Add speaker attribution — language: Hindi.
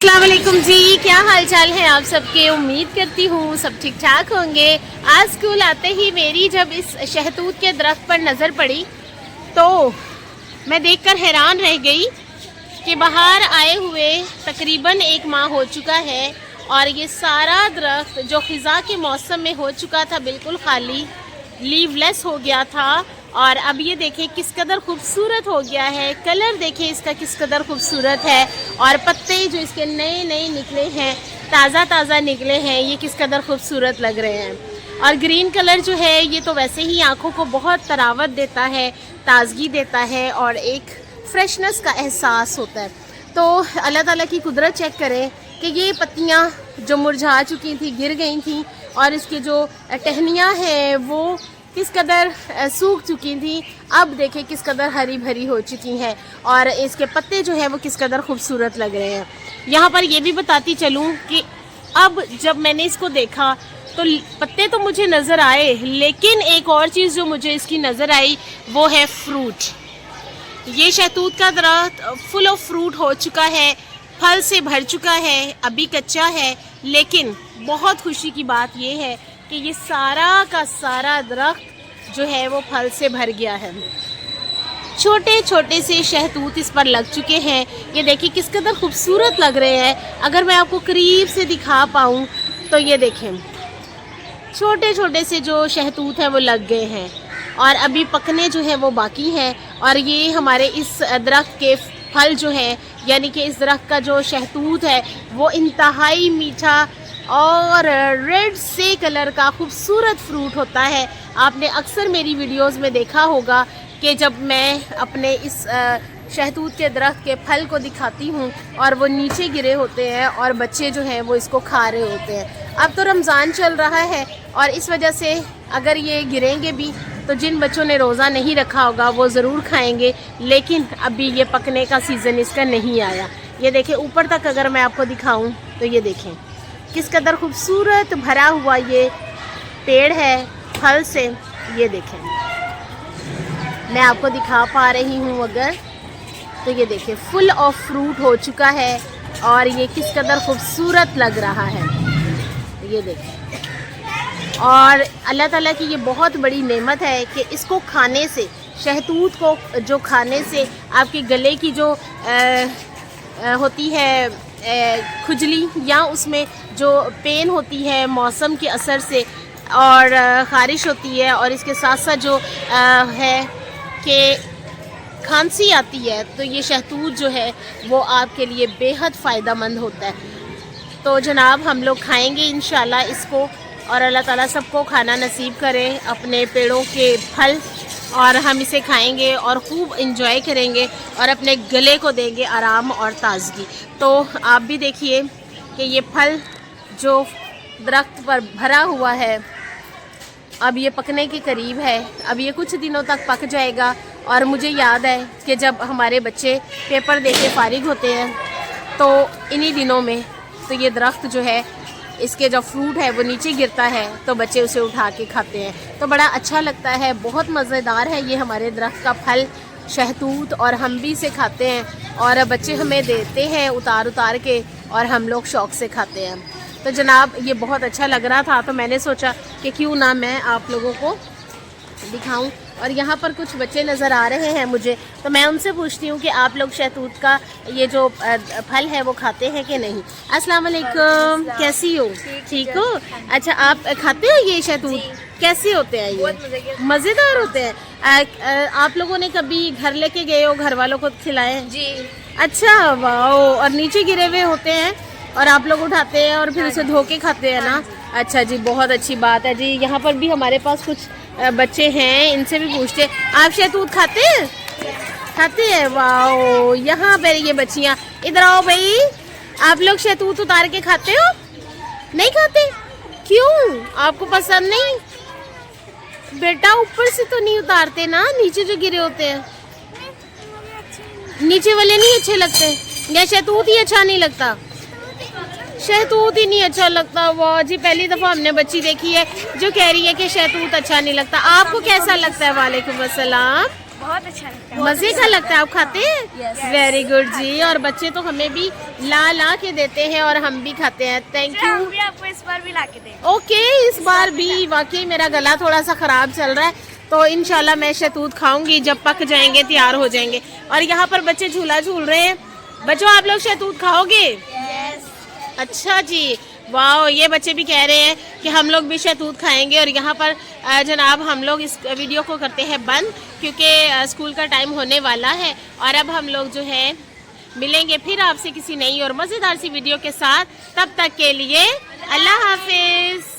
Speaker 1: अस्सलाम वालेकुम जी, क्या हाल चाल है आप सबके। उम्मीद करती हूँ सब ठीक ठाक होंगे। आज स्कूल आते ही मेरी जब इस शहतूत के दरख्त पर नज़र पड़ी तो मैं देखकर हैरान रह गई कि बाहर आए हुए तकरीबन 1 माह हो चुका है और ये सारा दरख्त जो ख़िज़ा के मौसम में हो चुका था बिल्कुल खाली लीवलेस हो गया था। और अब ये देखें किस कदर खूबसूरत हो गया है, कलर देखें इसका किस कदर खूबसूरत है और पत्ते जो इसके नए नए निकले हैं, ताज़ा ताज़ा निकले हैं, ये किस कदर खूबसूरत लग रहे हैं। और ग्रीन कलर जो है ये तो वैसे ही आँखों को बहुत तरावत देता है, ताज़गी देता है और एक फ्रेशनेस का एहसास होता है। तो अल्लाह ताला की कुदरत चेक करें कि ये पत्तियाँ जो मुरझा चुकी थी, गिर गई थी और इसकी जो टहनियाँ हैं वो किस कदर सूख चुकी थी, अब देखें किस कदर हरी भरी हो चुकी हैं और इसके पत्ते जो है वो किस कदर खूबसूरत लग रहे हैं। यहाँ पर ये भी बताती चलूँ कि अब जब मैंने इसको देखा तो पत्ते तो मुझे नज़र आए, लेकिन एक और चीज़ जो मुझे इसकी नज़र आई वो है फ्रूट। ये शहतूत का दरख्त फुल ऑफ फ्रूट हो चुका है, फल से भर चुका है, अभी कच्चा है, लेकिन बहुत खुशी की बात यह है कि ये सारा का सारा दरख्त जो है वो फल से भर गया है। छोटे छोटे से शहतूत इस पर लग चुके हैं। ये देखिए किस कदर खूबसूरत लग रहे हैं। अगर मैं आपको करीब से दिखा पाऊँ तो ये देखें छोटे छोटे से जो शहतूत हैं वो लग गए हैं और अभी पकने जो है वो बाकी हैं। और ये हमारे इस दरख्त के फल जो हैं, यानी कि इस दरख्त का जो शहतूत है वो इंतहाई मीठा और रेड से कलर का खूबसूरत फ्रूट होता है। आपने अक्सर मेरी वीडियोस में देखा होगा कि जब मैं अपने इस शहतूत के दरख्त के फल को दिखाती हूँ और वो नीचे गिरे होते हैं और बच्चे जो हैं वो इसको खा रहे होते हैं। अब तो रमज़ान चल रहा है और इस वजह से अगर ये गिरेंगे भी तो जिन बच्चों ने रोज़ा नहीं रखा होगा वो ज़रूर खाएंगे, लेकिन अभी ये पकने का सीज़न इसका नहीं आया। ये देखें ऊपर तक अगर मैं आपको दिखाऊँ तो ये देखें किस कदर खूबसूरत भरा हुआ ये पेड़ है फल से। ये देखें मैं आपको दिखा पा रही हूँ अगर तो ये देखें फुल ऑफ फ्रूट हो चुका है और ये किस कदर खूबसूरत लग रहा है। ये देखें और अल्लाह ताला की ये बहुत बड़ी नेमत है कि इसको खाने से, शहतूत को जो खाने से आपके गले की जो होती है खुजली या उसमें जो पेन होती है मौसम के असर से और ख़ारिश होती है और इसके साथ साथ जो है कि खांसी आती है, तो ये शहतूत जो है वो आपके लिए बेहद फ़ायदा मंद होता है। तो जनाब हम लोग खाएंगे इंशाल्लाह इसको और अल्लाह ताला सबको खाना नसीब करे अपने पेड़ों के फल और हम इसे खाएंगे और खूब इंजॉय करेंगे और अपने गले को देंगे आराम और ताज़गी। तो आप भी देखिए कि ये फल जो दरख्त पर भरा हुआ है अब ये पकने के करीब है, अब ये कुछ दिनों तक पक जाएगा। और मुझे याद है कि जब हमारे बच्चे पेपर दे के फारिग होते हैं तो इन्हीं दिनों में तो ये दरख्त जो है इसके जो फ्रूट है वो नीचे गिरता है तो बच्चे उसे उठा के खाते हैं, तो बड़ा अच्छा लगता है, बहुत मज़ेदार है ये हमारे दरख्त का फल शहतूत और हम भी इसे खाते हैं और बच्चे हमें देते हैं उतार उतार के और हम लोग शौक़ से खाते हैं। तो जनाब ये बहुत अच्छा लग रहा था तो मैंने सोचा कि क्यों ना मैं आप लोगों को दिखाऊं। और यहाँ पर कुछ बच्चे नज़र आ रहे हैं मुझे, तो मैं उनसे पूछती हूँ कि आप लोग शहतूत का ये जो फल है वो खाते हैं कि नहीं। अस्सलाम वालेकुम, कैसी हो? ठीक हो? अच्छा आप खाते हो ये शहतूत? कैसे होते हैं ये? मज़ेदार होते हैं। आप लोगों ने कभी घर लेके गए हो, घर वालों को खिलाए? जी। अच्छा वाह। और नीचे गिरे हुए होते हैं और आप लोग उठाते हैं और फिर उसे धो के खाते हैं ना? अच्छा जी, बहुत अच्छी बात है जी। यहाँ पर भी हमारे पास कुछ बच्चे हैं, इनसे भी पूछते हैं आप शहतूत खाते हैं? खाते हैं, वाह। यहाँ पर ये बच्चियाँ, इधर आओ भाई, आप लोग शहतूत उतार के खाते हो? नहीं खाते? क्यों, आपको पसंद नहीं? बेटा ऊपर से तो नहीं उतारते ना, नीचे जो गिरे होते हैं नीचे वाले नहीं अच्छे लगते या शहतूत ही अच्छा नहीं लगता? शहतूत ही नहीं अच्छा लगता। वाह जी, पहली दफ़ा हमने बच्ची देखी है जो कह रही है कि शहतूत अच्छा नहीं लगता। आपको कैसा लगता है? वालेकुम अस्सलाम।
Speaker 2: बहुत अच्छा लगता है।
Speaker 1: मजे का लगता है, आप खाते हैं? वेरी गुड जी। और बच्चे तो हमें भी ला के देते हैं और हम भी खाते हैं। थैंक
Speaker 2: हम
Speaker 1: यू।
Speaker 2: भी आपको इस बार भी ला के देंगे।
Speaker 1: ओके, इस बार भी वाकई मेरा गला थोड़ा सा खराब चल रहा है, तो इंशाल्लाह मैं शहतूत खाऊंगी जब पक जाएंगे, तैयार हो जाएंगे। और यहाँ पर बच्चे झूला झूल रहे हैं। बच्चों, आप लोग शहतूत खाओगे? अच्छा जी, वाह। ये बच्चे भी कह रहे हैं कि हम लोग भी शहतूत खाएंगे। और यहाँ पर जनाब हम लोग इस वीडियो को करते हैं बंद, क्योंकि स्कूल का टाइम होने वाला है। और अब हम लोग जो है मिलेंगे फिर आपसे किसी नई और मज़ेदार सी वीडियो के साथ। तब तक के लिए अल्लाह हाफिज़।